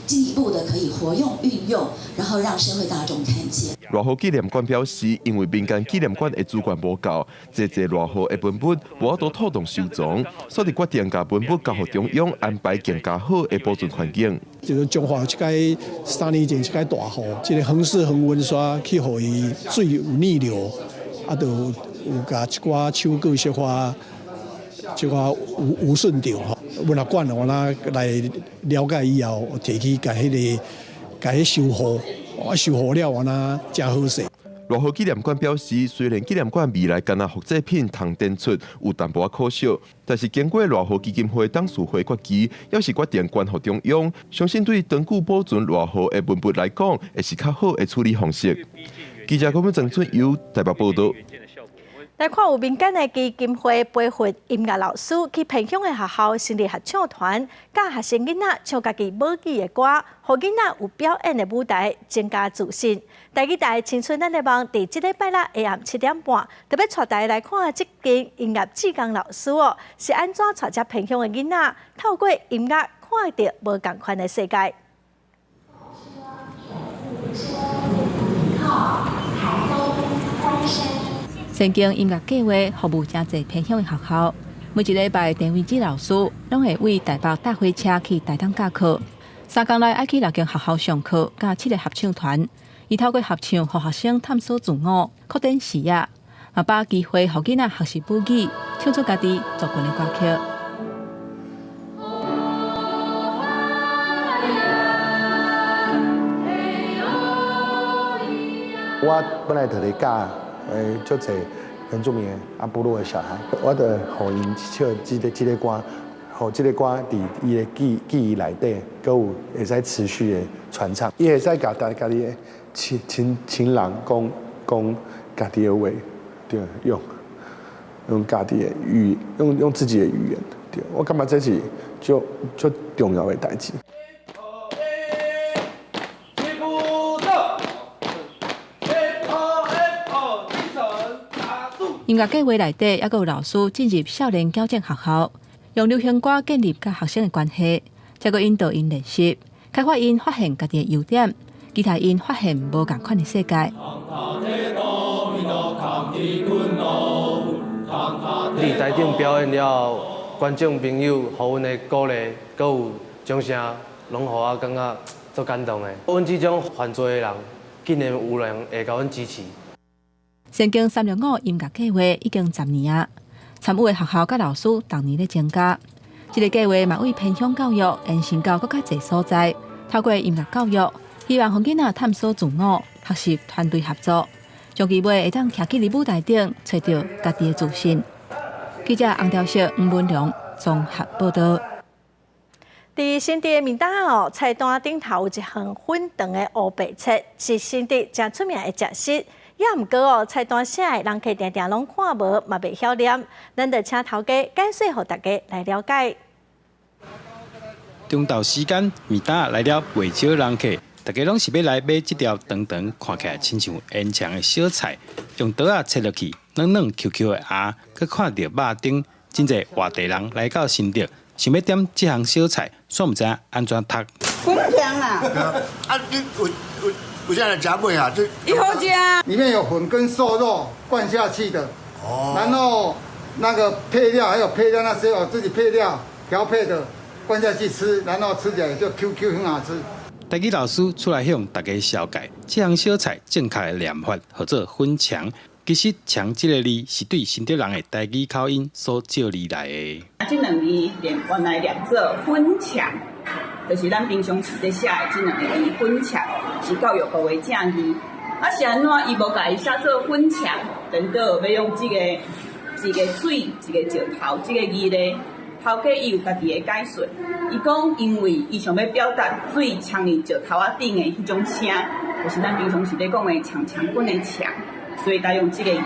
进一步的可以活用运用，然后让社会大众看见。罗湖纪念馆表示，因为民间纪念馆的资源无够，这罗湖的文物无法度妥当收藏，所以决定把文物交予中央安排更加好的保存环境。这个中华这个3年前这个大雨，这个恒势恒温刷去互伊水有逆流，就有甲一寡手稿小可这个有顺着文学馆我来了解以后，提起甲修复，修复了我那真好势。罗湖纪念馆表示，虽然纪念馆未来干那复制品通展出有淡薄可惜，但是经过罗湖基金会董事会决议，要是决定捐予中央，相信对长久保存罗湖的文物来讲，会是较好的处理方式。记者郭文正春由台北报道。来看有民间的基金会培训音乐老师去偏乡的学校成立合唱团，教学生囡仔唱家己母语的歌，让囡仔有表演的舞台，增加自信。台语台青春咱的梦，第这礼拜六下暗7点半，特别带大家来看这间音乐志工老师是安怎带这偏乡的囡仔透过音乐看到无同款的世界。先经音乐计划服务真侪偏乡的学校，每一礼拜陈伟志老师拢会为台北搭火车去台东教课。3天内爱去6间学校上课，加7个合唱团。伊透过合唱，互学生探索自我，扩展视野，也把机会互囡仔学习母语，唱出家己族群的歌曲。我本来就咧教足侪原住民阿部落的小孩，我就互因唱这个歌，互这个歌伫伊的记忆内底，佮有会使持续的传唱。伊会使甲家己的亲人讲家己的话，对，用家己的语用自己的语言，对，我感觉这是就重要的代志。音乐计划内底，还有老师进入少年矫正学校，用流行歌建立甲学生的关系，再个引导因练习，开发因发现家己的优点，期待因发现无同款的世界。伫台顶表演了，观众朋友互阮的鼓励，佮有掌声，拢互我感觉足感动的。阮这种犯罪的人，竟然有人会甲阮支持。先经365音乐计划已经10年啊，参与的学校甲老师同年咧增加。这个计划嘛为偏乡教育延伸到更加侪所在，透过音乐教育，希望让囡仔探索自我，学习团队合作，将机会会当徛起伫舞台顶，找到家己的自信。记者洪兆石、吴文良综合报道。伫新店的面搭菜单顶头有一项粉肠的乌白切，是新店真出名的食食。也毋过菜单写的人客定定拢看无，嘛袂晓念。咱就请头家解释，互大家来了解。中昼时间，面搭来了袂少人客，大家拢是要来买这条长长看起来亲像烟肠的小菜，用刀仔切落去，软软 Q Q 的芽，佮看到肉丁，真侪外地人来到新店，想要点这项小菜，煞毋知安怎读。粉肠啦，啊，你有啥来夹尾啊？这一好吃。里面有粉跟瘦肉灌下去的，然后那个配料还有配料那些自己配料调配的灌下去吃，然后吃起来就 QQ 很好吃。台语老师出来向大家小解，这项小菜正确的念法叫做粉肠。其实“肠”这个字是对新竹人的台语口音所借而来的。这两字原来念做粉肠。就是咱平常时在写的这两个字，粉肠是教育部的正字。啊，是安怎伊无甲伊写做粉肠，等到要用这个一个水、一个石头这个字咧，头家伊有家己的解说。伊讲，因为伊想要表达水呛入石头仔顶的迄种声，就是咱平常时在讲的呛滚的呛，所以才用这个字。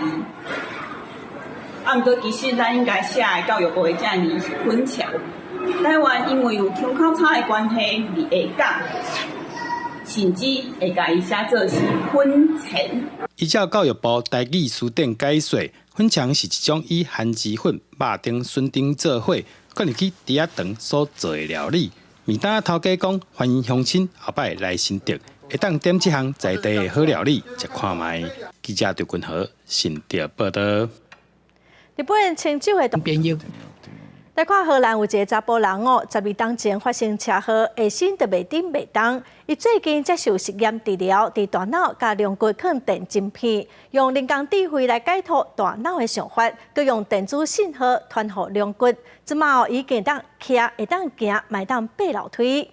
啊，毋过其实咱应该写的教育部的建议是分桥。台湾因为有腔口差的关系，而会讲，甚至会甲伊写做是分钱。依照教育部台语词典解说，粉肠是一种以番薯粉、肉丁、笋丁做伙，搁入去猪仔肠所做的料理。面摊头家讲，欢迎乡亲后摆来新竹，会当点这项在地的好料理食看卖。记者刘君豪，新竹报道。日本清酒的编译。来看荷兰有一个查甫人哦，12天前发生车祸，下身就袂顶袂动。伊最近接受实验治疗，伫大脑甲龙骨放电晶片，用人工智慧来解脱大脑的想法，佮用电子信号传互龙骨。即马伊会当徛，会当行，嘛会当爬楼梯。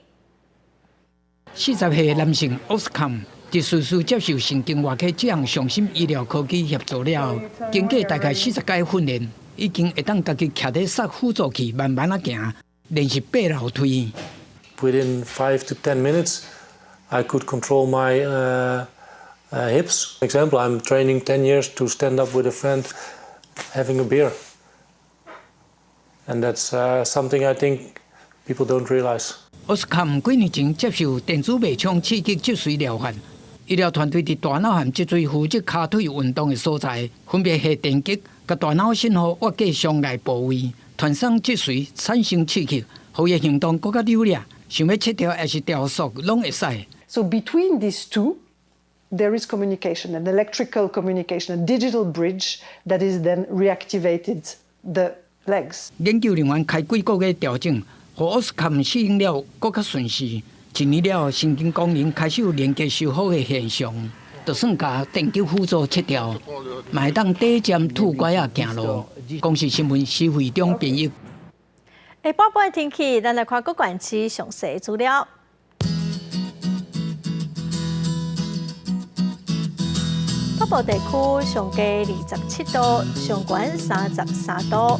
40岁男性奥斯卡伫随时接受神经外科这样上新医疗科技协助了，经过大概40届训练。已經會當家己徛喺塞輔助器，慢慢啊行，練習爬樓梯。Within 5 to 10 minutes, I could control my hips. For example, I'm training 10 years to stand up with a friend, having a beer, and that's something I think people don't realize. 奧斯卡幾年前接受電子微創刺激脊髓療法，醫療團隊伫大腦和脊椎負責骹腿運動嘅所在，分別係電擊。甲大腦信號挖過傷害部位，傳送脊髓產生刺激，互伊行動更加流利。想要切掉還是掉縮，攏會使。So between these two, there is communication, an electrical communication, a digital bridge that is then reactivated the legs. 研究人員開幾個月調整，互奧斯卡適應了更加順勢。一年了，神經功能開始有連結修復嘅現象。就算甲電擊輔助切掉，嘛會當短暫拄拐啊行路。公視新聞施惠中編譯。下半半天氣，咱来看各县市详细资料。北部地區上低27度，上懸33度；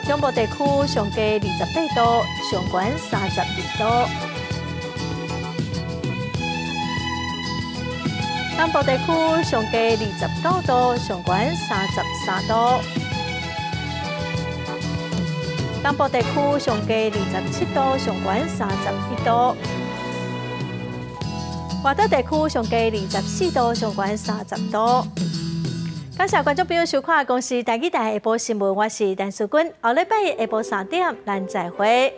中部地區上低28度，上懸32度。南部地區上低29度，上懸33度；東部地區上低27度，上懸31度；華東地區上低24度，上懸30度。感謝觀眾朋友收看《公視台語台下晡新聞》，我是陳淑君，下禮拜下晡3點，咱再會。